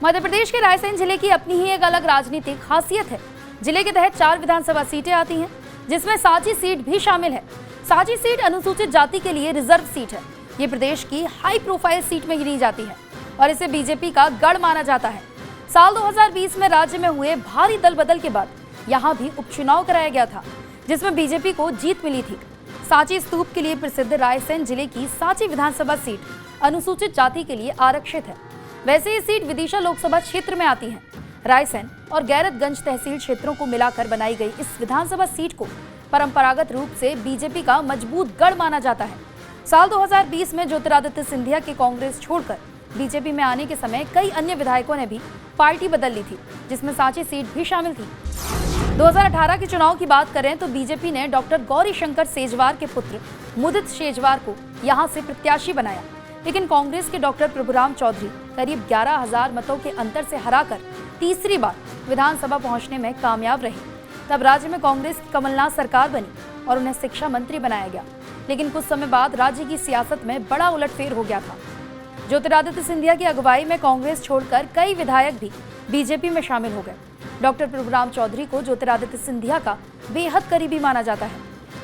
मध्य प्रदेश के रायसेन जिले की अपनी ही एक अलग राजनीतिक खासियत है। जिले के तहत 4 विधानसभा सीटें आती हैं, जिसमें सांची सीट भी शामिल है। सांची सीट अनुसूचित जाति के लिए रिजर्व सीट है। ये प्रदेश की हाई प्रोफाइल सीट में गिनी जाती है और इसे बीजेपी का गढ़ माना जाता है। साल 2020 में राज्य में हुए भारी दल बदल के बाद यहाँ भी उपचुनाव कराया गया था, जिसमें बीजेपी को जीत मिली थी। सांची स्तूप के लिए प्रसिद्ध रायसेन जिले की सांची विधानसभा सीट अनुसूचित जाति के लिए आरक्षित है। वैसे ये सीट विदिशा लोकसभा क्षेत्र में आती है। रायसेन और गैरतगंज तहसील क्षेत्रों को मिलाकर बनाई गई इस विधानसभा सीट को परंपरागत रूप से बीजेपी का मजबूत गढ़ माना जाता है। साल 2020 में ज्योतिरादित्य सिंधिया के कांग्रेस छोड़कर बीजेपी में आने के समय कई अन्य विधायकों ने भी पार्टी बदल ली थी, जिसमें सांची सीट भी शामिल थी। 2018 के चुनाव की बात करें तो बीजेपी ने डॉक्टर गौरीशंकर सेजवार के पुत्र मुदित सेजवार को यहां से प्रत्याशी बनाया, लेकिन कांग्रेस के डॉक्टर प्रभुराम चौधरी करीब 11,000 मतों के अंतर से हराकर तीसरी बार विधानसभा पहुंचने में कामयाब रहे। तब राज्य में कांग्रेस की कमलनाथ सरकार बनी और उन्हें शिक्षा मंत्री बनाया गया, लेकिन कुछ समय बाद राज्य की सियासत में बड़ा उलटफेर हो गया था। ज्योतिरादित्य सिंधिया की अगुवाई में कांग्रेस छोड़कर कई विधायक भी बीजेपी में शामिल हो गए। डॉक्टर प्रभुराम चौधरी को ज्योतिरादित्य सिंधिया का बेहद करीबी माना जाता है।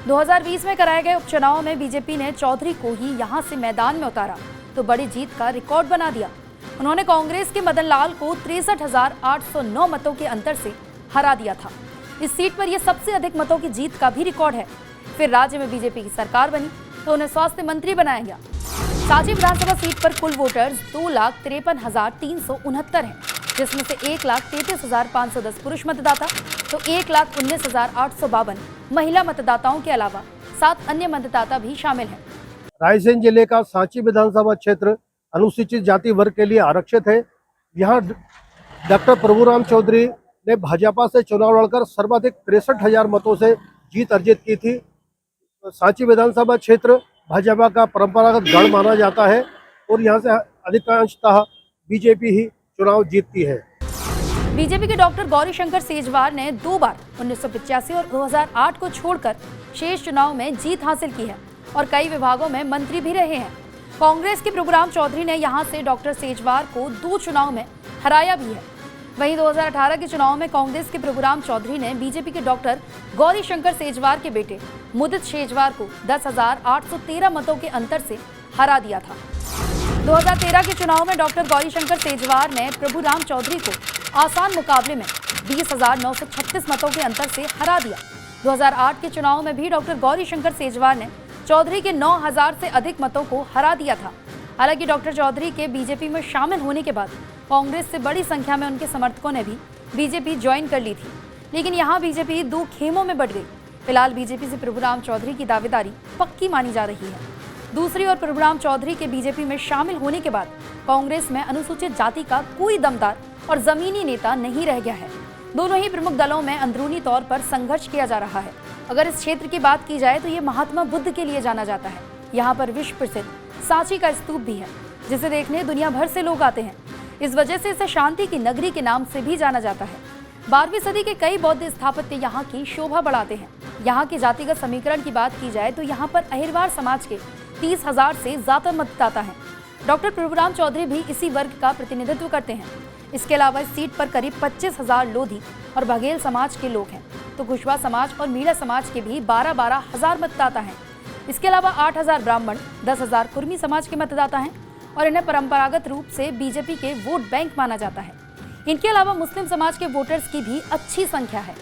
2020 में कराए गए उपचुनाव में बीजेपी ने चौधरी को ही यहां से मैदान में उतारा तो बड़ी जीत का रिकॉर्ड बना दिया। उन्होंने कांग्रेस के मदन लाल को 63,809 मतों के अंतर से हरा दिया था। इस सीट पर यह सबसे अधिक मतों की जीत का भी रिकॉर्ड है। फिर राज्य में बीजेपी की सरकार बनी तो उन्हें स्वास्थ्य मंत्री बनाया गया। सांची विधानसभा सीट पर कुल वोटर्स 2,53,369 हैं, जिसमें से 1,33,510 पुरुष मतदाता तो 1,19,852 महिला मतदाताओं के अलावा 7 अन्य मतदाता भी शामिल हैं। रायसेन जिले का सांची विधानसभा क्षेत्र अनुसूचित जाति वर्ग के लिए आरक्षित है। यहाँ डॉक्टर प्रभुराम चौधरी ने भाजपा से चुनाव लड़कर सर्वाधिक 63,000 मतों से जीत अर्जित की थी। सांची विधानसभा क्षेत्र भाजपा का परंपरागत गढ़ माना जाता है और यहाँ से अधिकांशतः बीजेपी ही चुनाव जीतती है। बीजेपी के डॉक्टर गौरीशंकर सेजवार ने 2 बार 1985 और 2008 को छोड़कर शेष चुनाव में जीत हासिल की है और कई विभागों में मंत्री भी रहे हैं। कांग्रेस के प्रभुराम चौधरी ने यहां से डॉक्टर सेजवार को 2 चुनाव में हराया भी है। वहीं 2018 के चुनाव में कांग्रेस के प्रभुराम चौधरी ने बीजेपी के डॉक्टर गौरीशंकर सेजवार के बेटे मुदित सेजवार को 10,813 मतों के अंतर से हरा दिया था। 2013 के चुनाव में डॉक्टर गौरीशंकर सेजवार ने प्रभुराम चौधरी को आसान मुकाबले में 20,936 मतों के अंतर से हरा दिया। 2008 के चुनाव में भी डॉक्टर गौरीशंकर सेजवार ने चौधरी के 9,000 से अधिक मतों को हरा दिया था। हालांकि डॉक्टर चौधरी के बीजेपी में शामिल होने के बाद कांग्रेस से बड़ी संख्या में उनके समर्थकों ने भी बीजेपी ज्वाइन कर ली थी, लेकिन यहाँ बीजेपी 2 खेमों में बंट गई। फिलहाल बीजेपी से प्रभुराम चौधरी की दावेदारी पक्की मानी जा रही है। दूसरी ओर प्रभुराम चौधरी के बीजेपी में शामिल होने के बाद कांग्रेस में अनुसूचित जाति का कोई दमदार और जमीनी नेता नहीं रह गया है। दोनों ही प्रमुख दलों में अंदरूनी तौर पर संघर्ष किया जा रहा है। अगर इस क्षेत्र की बात की जाए तो ये महात्मा बुद्ध के लिए जाना जाता है। यहाँ पर विश्व प्रसिद्ध सांची का स्तूप भी है, जिसे देखने दुनिया भर से लोग आते हैं। इस वजह से इसे शांति की नगरी के नाम से भी जाना जाता है। 12वीं सदी के कई बौद्ध स्थापत्य यहाँ की शोभा बढ़ाते हैं। यहाँ के जातिगत समीकरण की बात की जाए तो यहाँ पर अहिरवार समाज के 30,000 से ज्यादा मतदाता हैं। डॉक्टर प्रभुराम चौधरी भी इसी वर्ग का प्रतिनिधित्व करते हैं। इसके अलावा इस सीट पर करीब 25,000 लोधी और बघेल समाज के लोग हैं, तो कुशवा समाज और मीणा समाज के भी 12,000 मतदाता हैं। इसके अलावा 8,000 ब्राह्मण, 10,000 कुर्मी समाज के मतदाता हैं और इन्हें परंपरागत रूप से बीजेपी के वोट बैंक माना जाता है। इनके अलावा मुस्लिम समाज के वोटर्स की भी अच्छी संख्या है।